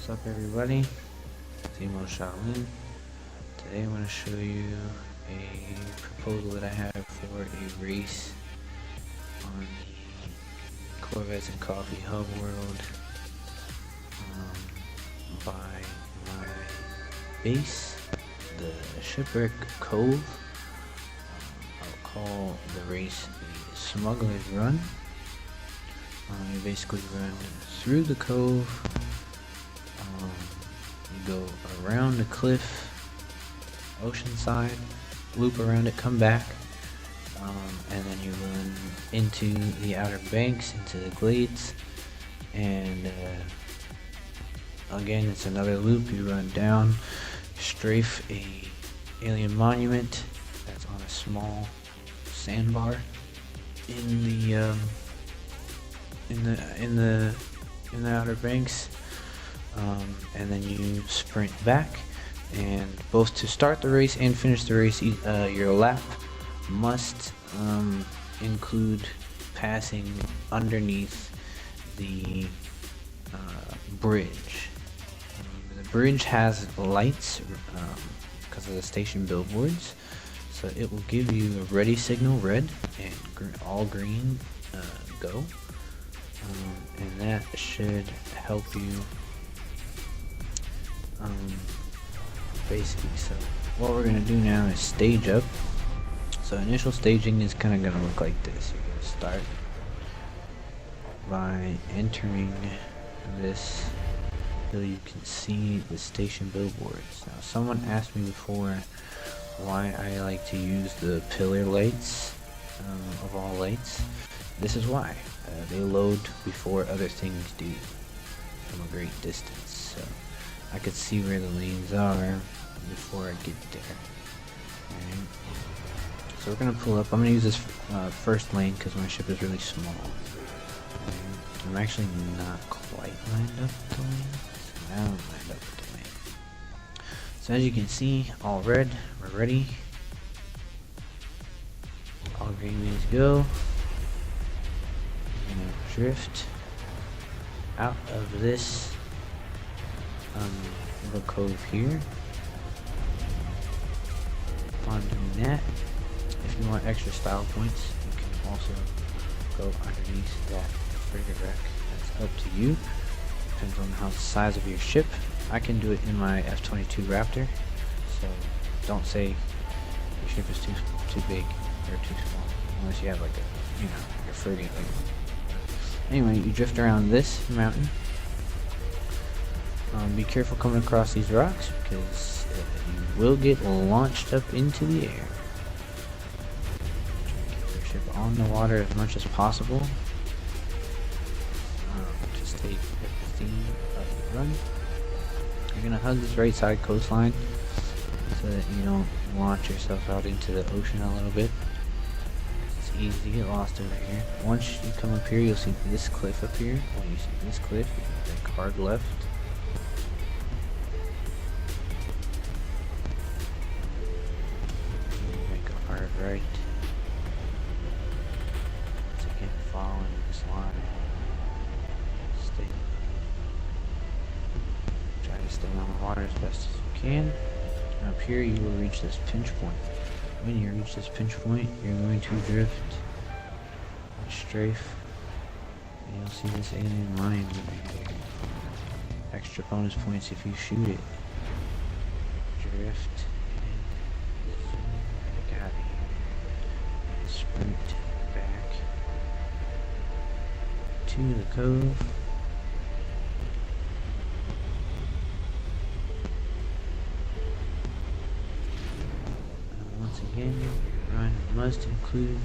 What's up, everybody? Timo Shaolin. Today I'm going to show you a proposal that I have for a race on the Corvettes and Coffee Hub world by my base, the Shipwreck Cove. I'll call the race the Smuggler's Run. You basically run through the cove. You go around the cliff, ocean side, loop around it, come back, and then you run into the outer banks, into the glades, and again it's another loop. You run down, strafe a alien monument that's on a small sandbar in the outer banks. And then you sprint back, and both to start the race and finish the race, your lap must include passing underneath the bridge. The bridge has lights because of the station billboards, so it will give you a ready signal, red, and all green, go, and that should help you basically. So what we're going to do now is stage up. So initial staging is kind of going to look like this. You're going to start by entering this so you can see the station billboards. Now, someone asked me before why I like to use the pillar lights of all lights. This is why. They load before other things do from a great distance, so I could see where the lanes are before I get there. Alright. So we're going to pull up. I'm going to use this first lane because my ship is really small. I'm actually not quite lined up with the lane. So now I'm lined up with the lane. So as you can see, all red, we're ready. All green means go. I'm going to drift out of this little cove here. Upon doing that, if you want extra style points, you can also go underneath that frigate wreck. That's up to you. Depends on how the size of your ship. I can do it in my F-22 Raptor, so don't say your ship is too big or too small, unless you have like a, your frigate. Anyway, you drift around this mountain. Be careful coming across these rocks because you will get launched up into the air. Keep your ship on the water as much as possible. Just take the theme of the run. You're going to hug this right side coastline so that you don't launch yourself out into the ocean a little bit. It's easy to get lost over here. Once you come up here, you'll see this cliff up here. When you see this cliff, you take hard left. Right. Once again, following this line. Try to stay on the water as best as you can. And up here, you will reach this pinch point. When you reach this pinch point, you're going to drift and strafe. And you'll see this alien line over here. Extra bonus points if you shoot it. Drift. Sprint back to the cove. And once again, your run must include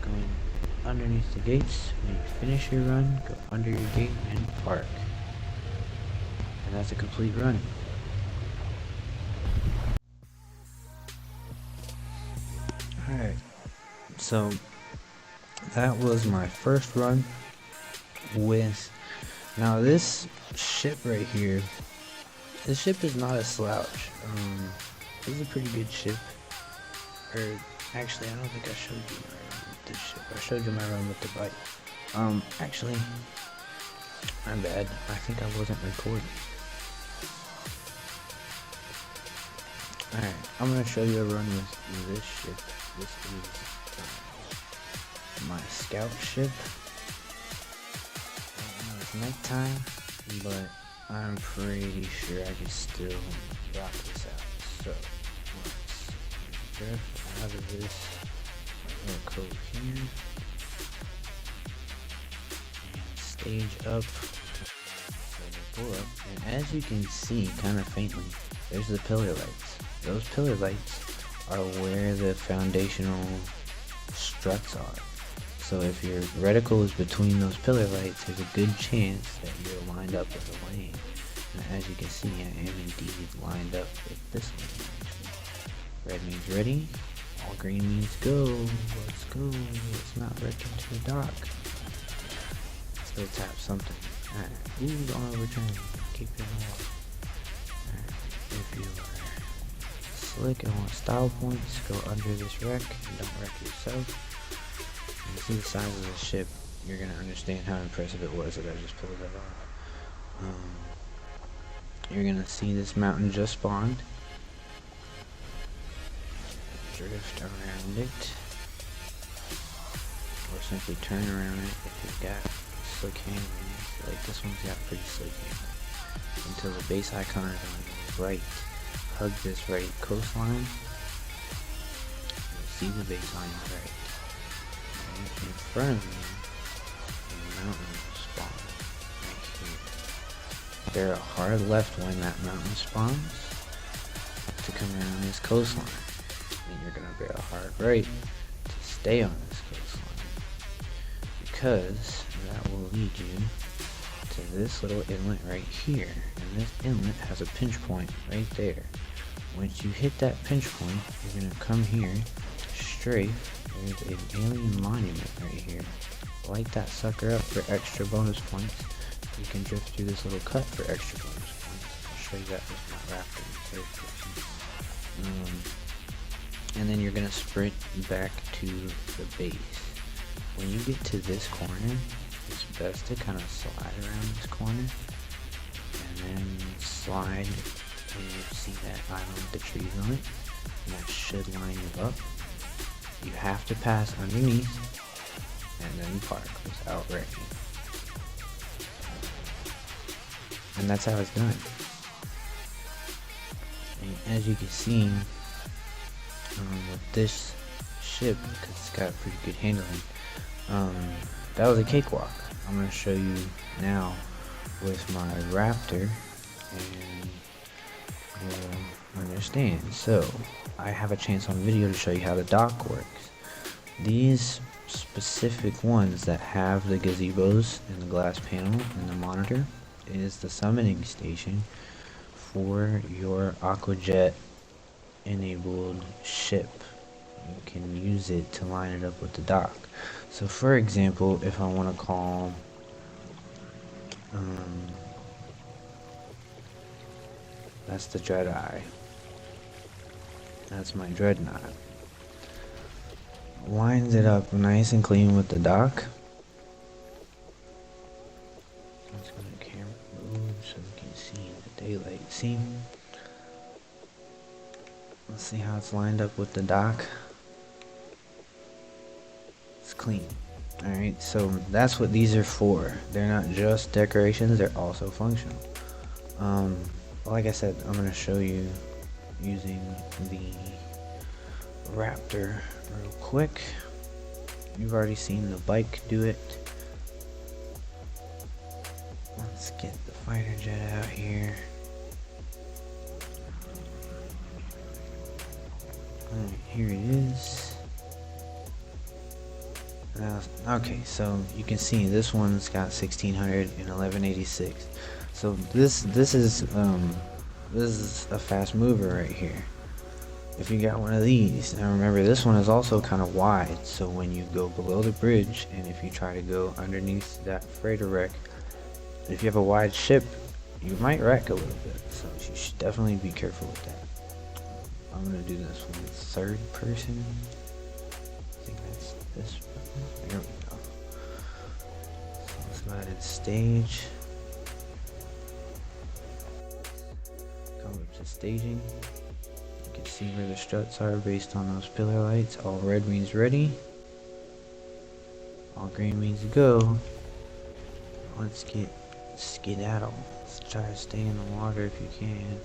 going underneath the gates. When you finish your run, go under your gate and park. And that's a complete run. Alright. So that was my first run with, now this ship right here, this ship is not a slouch. This is a pretty good ship. Or actually, I don't think I showed you my run with this ship. I showed you my run with the bike. Actually, My bad. I think I wasn't recording. Alright, I'm gonna show you a run with this ship. This is my scout ship. I know it's nighttime, but I'm pretty sure I can still rock this out. So, let's drift out of this little cove here. And stage up. So we pull up, and as you can see, kind of faintly, there's the pillar lights. Those pillar lights are where the foundational struts are. So if your reticle is between those pillar lights, there's a good chance that you're lined up with a lane. And as you can see, I am indeed lined up with this lane actually. Red means ready, all green means go. Let's go. Let's not wreck into the dock. Still tap something. Alright, ooh, don't overturn. Keep it in the water. Alright, if you are slick and want style points, go under this wreck and don't wreck yourself. You see the size of the ship, you're gonna understand how impressive it was that I just pulled that off. You're gonna see this mountain just spawned. Drift around it, or simply turn around it if you've got slick handling. Like this one's got pretty slick handling. Until the base icon is on the right. Hug this right coastline. You'll see the baseline right. Right in front of me, the mountain will spawn right here. Bear a hard left when that mountain spawns to come around this coastline. And you're gonna bear a hard right to stay on this coastline, because that will lead you to this little inlet right here, and this inlet has a pinch point right there. Once you hit that pinch point, you're gonna come here, strafe. There's an alien monument right here. Light that sucker up for extra bonus points. You can drift through this little cut for extra bonus points. I'll show you that with my raptor in third person. And then you're gonna sprint back to the base. When you get to this corner, it's best to kind of slide around this corner, and then slide when you see that island with the trees on it, and that should line you up. You have to pass underneath, and then park without wrecking. And that's how it's done. And as you can see, with this ship, because it's got pretty good handling, that was a cakewalk. I'm going to show you now with my Raptor, and you'll understand. So, I have a chance on video to show you how the dock works. These specific ones that have the gazebos and the glass panel and the monitor is the summoning station for your Aquajet enabled ship. You can use it to line it up with the dock. So for example, if I want to call that's the Dreadeye. That's my Dreadnought. Lines it up nice and clean with the dock. Let's go to camera move so we can see the daylight. See? Let's see how it's lined up with the dock. It's clean. Alright, so that's what these are for. They're not just decorations, they're also functional. Like I said, I'm going to show you using the Raptor real quick. You've already seen the bike do it. Let's get the fighter jet out here. Alright, here it is. Okay, so you can see this one's got 1600 and 1186. So this is a fast mover right here. If you got one of these, now remember this one is also kind of wide, so when you go below the bridge and if you try to go underneath that freighter wreck, if you have a wide ship, you might wreck a little bit, so you should definitely be careful with that. I'm gonna do this one third person. I think that's this one. There we go. So let's Slide stage. Come up to staging. You can see where the struts are based on those pillar lights. All red means ready. All green means go. Let's get skedaddle. Let's try to stay in the water if you can.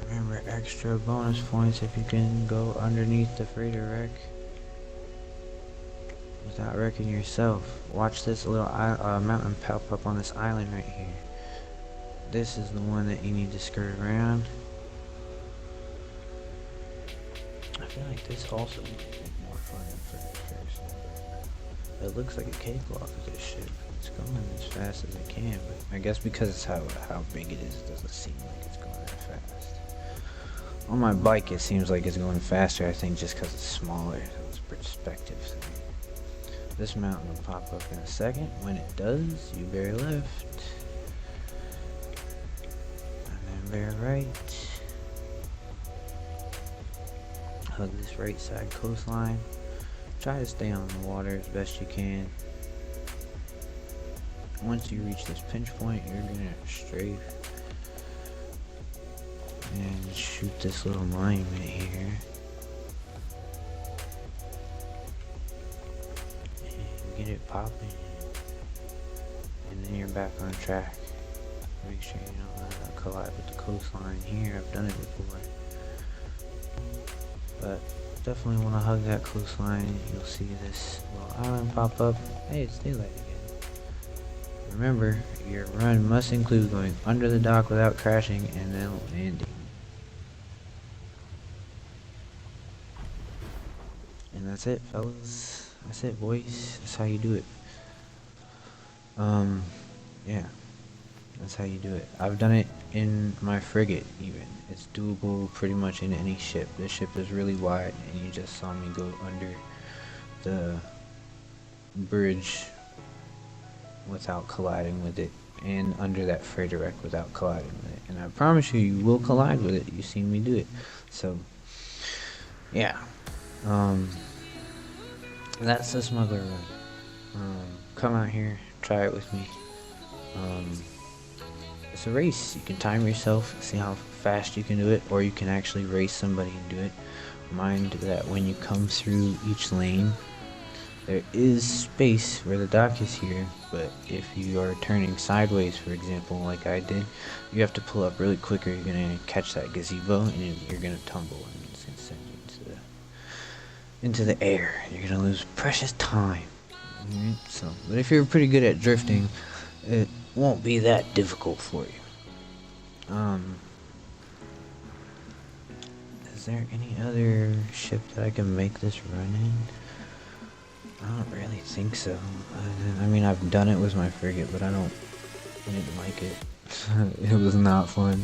Remember, extra bonus points if you can go underneath the freighter wreck without wrecking yourself. Watch this little mountain pop up on this island right here. This is the one that you need to skirt around. I feel like this also would be more fun than first. It looks like a cakewalk of this ship. It's going as fast as it can, but I guess because it's how big it is, it doesn't seem like it's going that fast. On my bike, it seems like it's going faster, I think just because it's smaller, so it's perspective thing. This mountain will pop up in a second. When it does, you bear left. And then bear right. Hug this right side coastline. Try to stay on the water as best you can. Once you reach this pinch point, you're gonna strafe and shoot this little monument here. And get it popping. And then you're back on track. Make sure you don't collide with the coastline here. I've done it before. But definitely want to hug that coastline. You'll see this little island pop up. Hey, it's daylight again. Remember, your run must include going under the dock without crashing and then landing. And that's it, fellas. That's it, boys. That's how you do it. Yeah. That's how you do it. I've done it in my frigate even. It's doable pretty much in any ship. This ship is really wide and you just saw me go under the bridge without colliding with it, and under that freighter wreck without colliding with it. And I promise you, you will collide with it. You've seen me do it. So, yeah. That's the Smuggler run. Come out here, try it with me. It's a race. You can time yourself, see how fast you can do it, or you can actually race somebody and do it. Mind that when you come through each lane, there is space where the dock is here, but if you are turning sideways, for example, like I did, you have to pull up really quick or you're going to catch that gazebo and you're going to tumble and it's going to send you into the air. You're going to lose precious time. Right? So, but if you're pretty good at drifting, it won't be that difficult for you. Is there any other ship that I can make this run in? I don't really think so. I mean, I've done it with my frigate, but I didn't like it. It was not fun.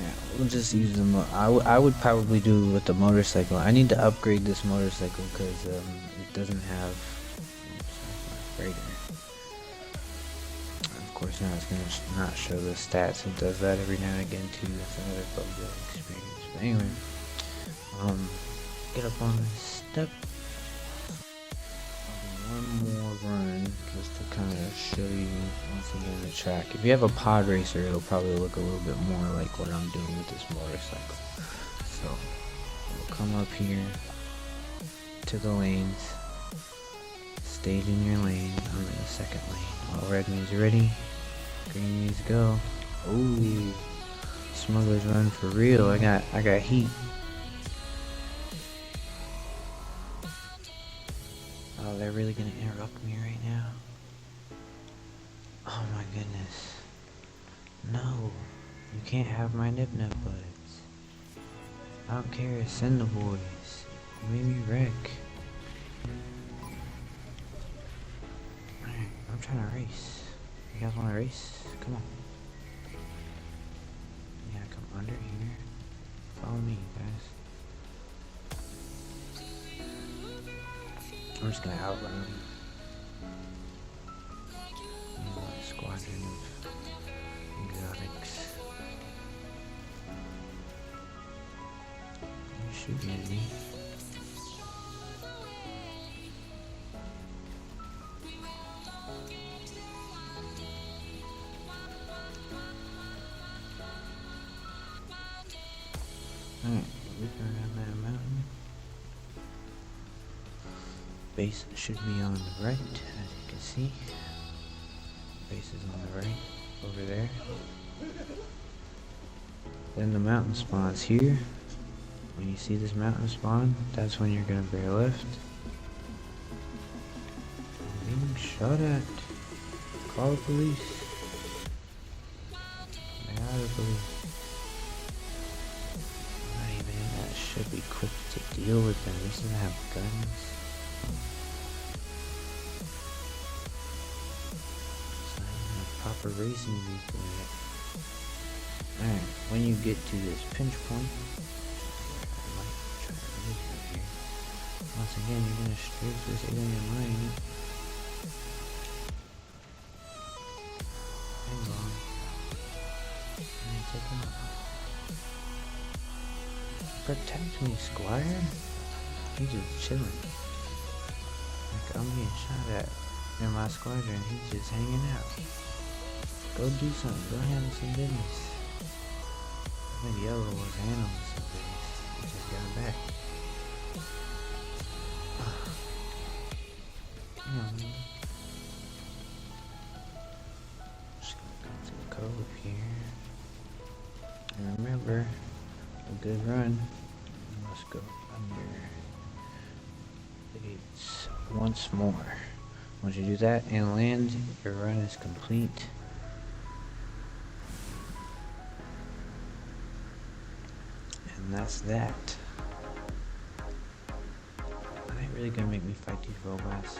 Yeah, we'll just use them. I would probably do it with the motorcycle. I need to upgrade this motorcycle because it doesn't have freighter. Of course, now it's gonna not show the stats. It does that every now and again too. That's another bug that experience. But anyway, get up on this step. I'll do one more run just to kind of show you once again the track. If you have a pod racer, it'll probably look a little bit more like what I'm doing with this motorcycle. So we'll come up here to the lanes, stage in your lane. I'm in the second lane. All red means ready, green means go. Ooh, Smuggler's run for real. I got heat. Oh, they're really gonna interrupt me right now? Oh my goodness. No, you can't have my nip-nip buds. I don't care, send the boys. You made me wreck. Alright, I'm trying to race. You guys wanna race? Come on. Yeah, come under here. Follow me, guys. I'm just gonna outrun them. My squadron of exotics. You're shooting at me. Alright, we can run that mountain. Base should be on the right, as you can see. Base is on the right, over there. Then the mountain spawns here. When you see this mountain spawn, that's when you're gonna bear left. Being shot at. Call the police. They are the police. Alright, man, that should be quick to deal with them. This doesn't have guns. It's not even a proper racing vehicle yet. Alright, when you get to this pinch point, I might try to move you here. Once again, you're gonna strafe this alien line. Hang on. Let me take him out. Protect me, Squire. He's just chilling. Like I'm getting shot at in my squadron. He's just hanging out. Go do something. Go handle some business. I think Yellow was handling some business. He just got back. Come on, man. Just gonna come to the cove here. And remember, a good run. You must go under the gates once more. Once you do that and land, your run is complete. And that's that. Are they really gonna make me fight these robots?